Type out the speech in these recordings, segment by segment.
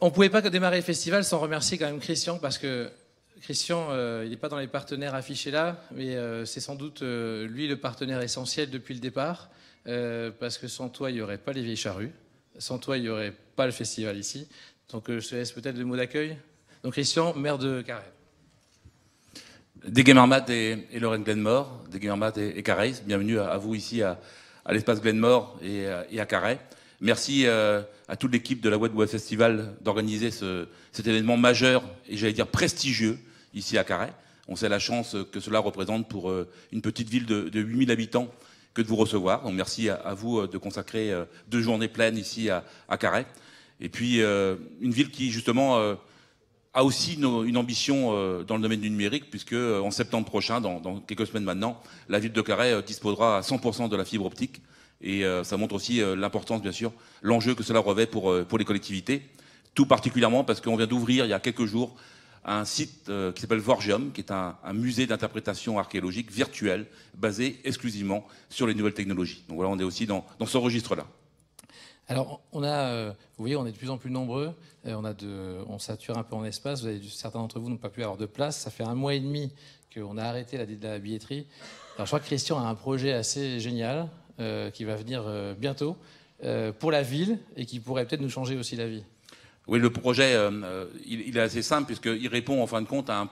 On ne pouvait pas démarrer le festival sans remercier quand même Christian, parce que Christian, il n'est pas dans les partenaires affichés là, mais c'est sans doute lui le partenaire essentiel depuis le départ, parce que sans toi, il n'y aurait pas les Vieilles Charrues, sans toi, il n'y aurait pas le festival ici. Donc je te laisse peut-être le mot d'accueil. Donc Christian, maire de Carhaix. Dégué Marmat et Lorraine Glenmore, Dégué Marmat et Carhaix, bienvenue à vous ici à l'espace Glenmore et à Carhaix. Merci à toute l'équipe de la Web Web Festival d'organiser cet événement majeur et j'allais dire prestigieux ici à Carhaix. On sait la chance que cela représente pour une petite ville de 8000 habitants que de vous recevoir. Donc merci à vous de consacrer 2 journées pleines ici à Carhaix. Et puis une ville qui justement a aussi une ambition dans le domaine du numérique, puisque en septembre prochain, dans quelques semaines maintenant, la ville de Carhaix disposera à 100% de la fibre optique. Et ça montre aussi l'importance, bien sûr, l'enjeu que cela revêt pour les collectivités. Tout particulièrement parce qu'on vient d'ouvrir il y a quelques jours un site qui s'appelle Vorgium, qui est un musée d'interprétation archéologique virtuel basé exclusivement sur les nouvelles technologies. Donc voilà, on est aussi dans ce registre-là. Alors, vous voyez, on est de plus en plus nombreux. On sature un peu en espace. Certains d'entre vous n'ont pas pu avoir de place. Ça fait 1 mois et demi qu'on a arrêté la billetterie. Alors, je crois que Christian a un projet assez génial qui va venir bientôt pour la ville et qui pourrait peut-être nous changer aussi la vie. Oui, le projet, il est assez simple puisqu'il répond en fin de compte à un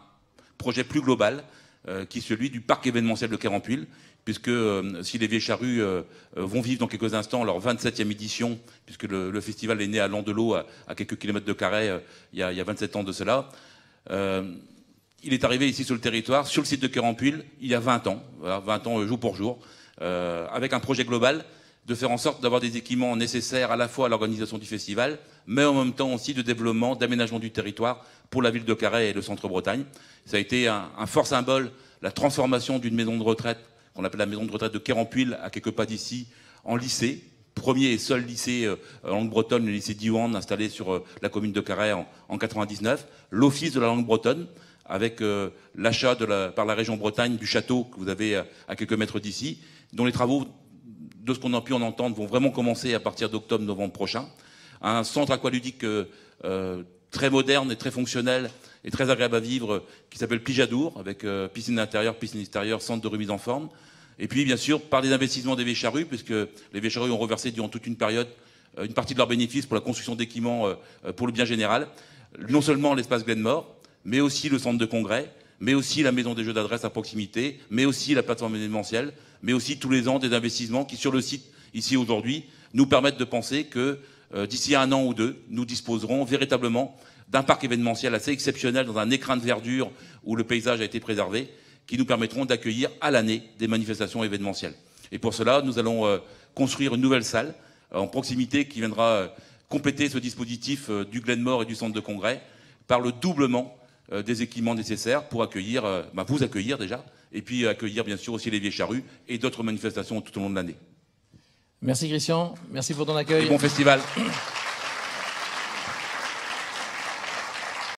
projet plus global qui est celui du parc événementiel de Quérampuil, puisque si les Vieilles Charrues vont vivre dans quelques instants leur 27e édition, puisque le festival est né à Landelot, à quelques kilomètres de Carhaix, il y a 27 ans de cela. Il est arrivé ici sur le territoire, sur le site de Quérampuil, il y a 20 ans, voilà, 20 ans jour pour jour, avec un projet global de faire en sorte d'avoir des équipements nécessaires à la fois à l'organisation du festival, mais en même temps aussi de développement, d'aménagement du territoire pour la ville de Carhaix et le centre-Bretagne. Ça a été un fort symbole, la transformation d'une maison de retraite, qu'on appelle la maison de retraite de Quérampuil, à quelques pas d'ici, en lycée. Premier et seul lycée en langue bretonne, le lycée Diwan, installé sur la commune de Carhaix en 99. L'office de la langue bretonne, avec l'achat par la région Bretagne du château que vous avez à quelques mètres d'ici, dont les travaux, de ce qu'on a pu en entendre, vont vraiment commencer à partir d'octobre-novembre prochain. Un centre aqualudique très moderne et très fonctionnel et très agréable à vivre qui s'appelle Plijadour, avec piscine intérieure, piscine extérieure, centre de remise en forme. Et puis, bien sûr, par les investissements des Vieilles Charrues, puisque les Vieilles Charrues ont reversé durant toute une période une partie de leurs bénéfices pour la construction d'équipements pour le bien général. Non seulement l'espace Glenmore, mais aussi le centre de congrès, mais aussi la maison des jeux d'adresse à proximité, mais aussi la plateforme événementielle, mais aussi tous les ans des investissements qui, sur le site, ici aujourd'hui, nous permettent de penser que d'ici 1 an ou 2, nous disposerons véritablement d'un parc événementiel assez exceptionnel dans un écrin de verdure où le paysage a été préservé, qui nous permettront d'accueillir à l'année des manifestations événementielles. Et pour cela, nous allons construire une nouvelle salle en proximité qui viendra compléter ce dispositif du Glenmore et du centre de congrès par le doublement des équipements nécessaires pour accueillir, vous accueillir déjà, et puis accueillir bien sûr aussi les Vieilles Charrues et d'autres manifestations tout au long de l'année. Merci Christian, merci pour ton accueil. Et bon festival.